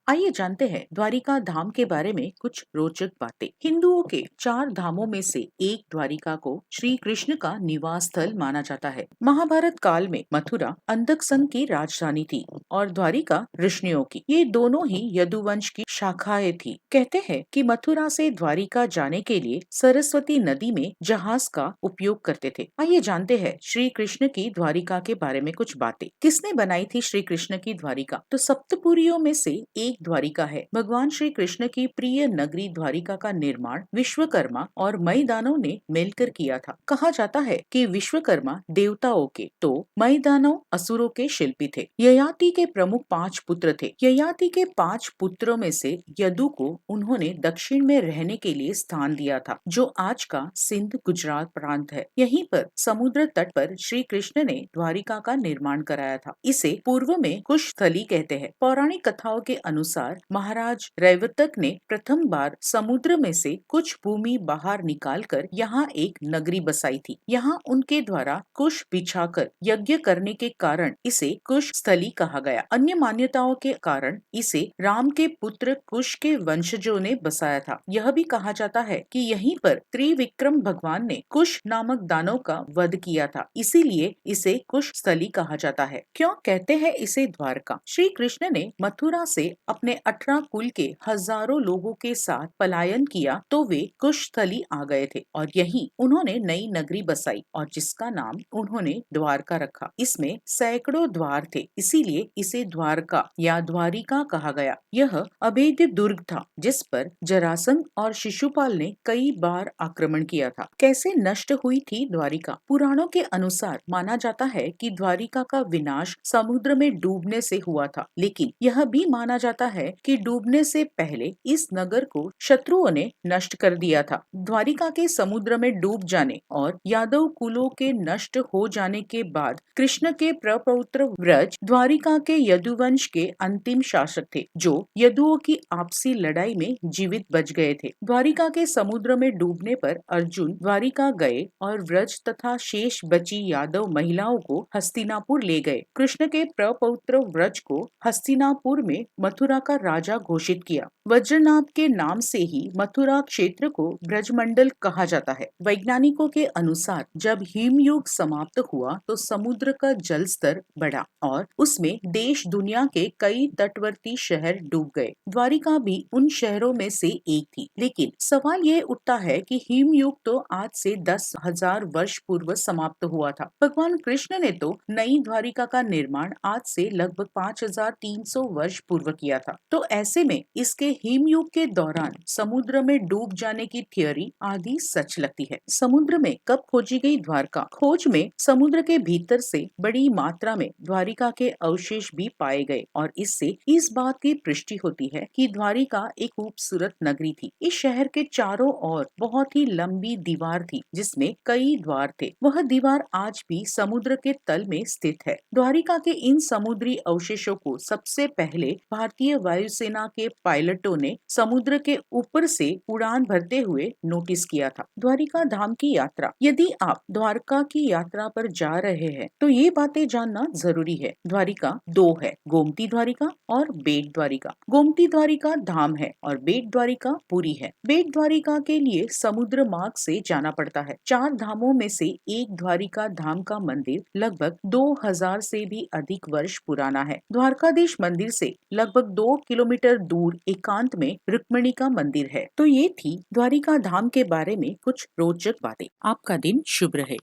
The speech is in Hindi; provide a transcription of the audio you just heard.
आइए जानते हैं द्वारिका धाम के बारे में कुछ रोचक बातें। हिंदुओं के 4 धामों में से एक द्वारिका को श्री कृष्ण का निवास स्थल माना जाता है। महाभारत काल में मथुरा अंधकसन की राजधानी थी और द्वारिका ऋषियों की। ये दोनों ही यदुवंश की शाखाएं थी। कहते हैं कि मथुरा से द्वारिका जाने के लिए सरस्वती नदी में जहाज का उपयोग करते थे। आइए जानते हैं श्री कृष्ण की द्वारिका के बारे में कुछ बातें। किसने बनाई थी श्री कृष्ण की द्वारिका? तो सप्तपुरियों में से एक द्वारिका है। भगवान श्री कृष्ण की प्रिय नगरी द्वारिका का निर्माण विश्वकर्मा और मई दानव ने मिलकर किया था। कहा जाता है कि विश्वकर्मा देवताओं के तो मई दानव असुरों के शिल्पी थे। ययाति के प्रमुख 5 पुत्र थे। ययाति के 5 पुत्रों में से यदु को उन्होंने दक्षिण में रहने के लिए स्थान दिया था, जो आज का सिंध गुजरात प्रांत है। यहीं पर समुद्र तट पर श्री कृष्ण ने द्वारिका का निर्माण कराया था। इसे पूर्व में कुशस्थली कहते हैं। पौराणिक कथाओं के अनुसार महाराज रैवतक ने प्रथम बार समुद्र में से कुछ भूमि बाहर निकालकर यहाँ एक नगरी बसाई थी। यहाँ उनके द्वारा कुश बिछाकर यज्ञ करने के कारण इसे कुश स्थली कहा गया। अन्य मान्यताओं के कारण इसे राम के पुत्र कुश के वंशजों ने बसाया था। यह भी कहा जाता है कि यहीं पर त्रिविक्रम भगवान ने कुश नामक दानव का वध किया था, इसीलिए इसे कुश स्थली कहा जाता है। क्यों कहते हैं इसे द्वारका? श्री कृष्ण ने मथुरा से अपने 18 कुल के हजारों लोगों के साथ पलायन किया तो वे कुशस्थली आ गए थे और यहीं उन्होंने नई नगरी बसाई और जिसका नाम उन्होंने द्वारका रखा। इसमें सैकड़ों द्वार थे, इसीलिए इसे द्वारका या द्वारिका कहा गया। यह अभेद्य दुर्ग था जिस पर जरासंध और शिशुपाल ने कई बार आक्रमण किया था। कैसे नष्ट हुई थी द्वारिका? पुराणों के अनुसार माना जाता है कि द्वारिका का विनाश समुद्र में डूबने से हुआ था, लेकिन यह भी माना जाता है कि डूबने से पहले इस नगर को शत्रुओं ने नष्ट कर दिया था। द्वारिका के समुद्र में डूब जाने और यादव कुलों के नष्ट हो जाने के बाद कृष्ण के प्रपौत्र व्रज द्वारिका के यदुवंश के अंतिम शासक थे, जो यदुओं की आपसी लड़ाई में जीवित बच गए थे। द्वारिका के समुद्र में डूबने पर अर्जुन द्वारिका गए और व्रज तथा शेष बची यादव महिलाओं को हस्तिनापुर ले गए। कृष्ण के प्रपौत्र व्रज को हस्तिनापुर में मथुरा का राजा घोषित किया। वज्रनाभ के नाम से ही मथुरा क्षेत्र को ब्रजमंडल कहा जाता है। वैज्ञानिकों के अनुसार जब हिमयुग समाप्त हुआ तो समुद्र का जल स्तर बढ़ा और उसमें देश दुनिया के कई तटवर्ती शहर डूब गए। द्वारिका भी उन शहरों में से एक थी। लेकिन सवाल ये उठता है कि हिमयुग तो आज से 10,000 वर्ष पूर्व समाप्त हुआ था। भगवान कृष्ण ने तो नई द्वारिका का निर्माण आज से लगभग 5,300 वर्ष पूर्व किया था। तो ऐसे में इसके हिमयुग के दौरान समुद्र में डूब जाने की थियोरी आधी सच लगती है। समुद्र में कब खोजी गई द्वारका? खोज में समुद्र के भीतर से बड़ी मात्रा में द्वारिका के अवशेष भी पाए गए और इससे इस बात की पुष्टि होती है कि द्वारिका एक खूबसूरत नगरी थी। इस शहर के चारों ओर बहुत ही लंबी दीवार थी जिसमें कई द्वार थे। वह दीवार आज भी समुद्र के तल में स्थित है। द्वारिका के इन समुद्री अवशेषों को सबसे पहले भारतीय वायुसेना के पायलटों ने समुद्र के ऊपर से उड़ान भरते हुए नोटिस किया था। द्वारिका धाम की यात्रा। यदि आप द्वारका की यात्रा पर जा रहे हैं तो ये बातें जानना जरूरी है। द्वारिका 2 है, गोमती द्वारिका और बेट द्वारिका। गोमती द्वारिका धाम है और बेट द्वारिका पुरी है। बेट द्वारिका के लिए समुद्र मार्ग से जाना पड़ता है। 4 धामों में से एक द्वारिका धाम का मंदिर लगभग 2000 से भी अधिक वर्ष पुराना है। द्वारकाधीश मंदिर से लगभग 2 किलोमीटर दूर एकांत में रुक्मिणी का मंदिर है। तो ये थी द्वारिका धाम के बारे में कुछ रोचक बातें। आपका दिन शुभ रहे।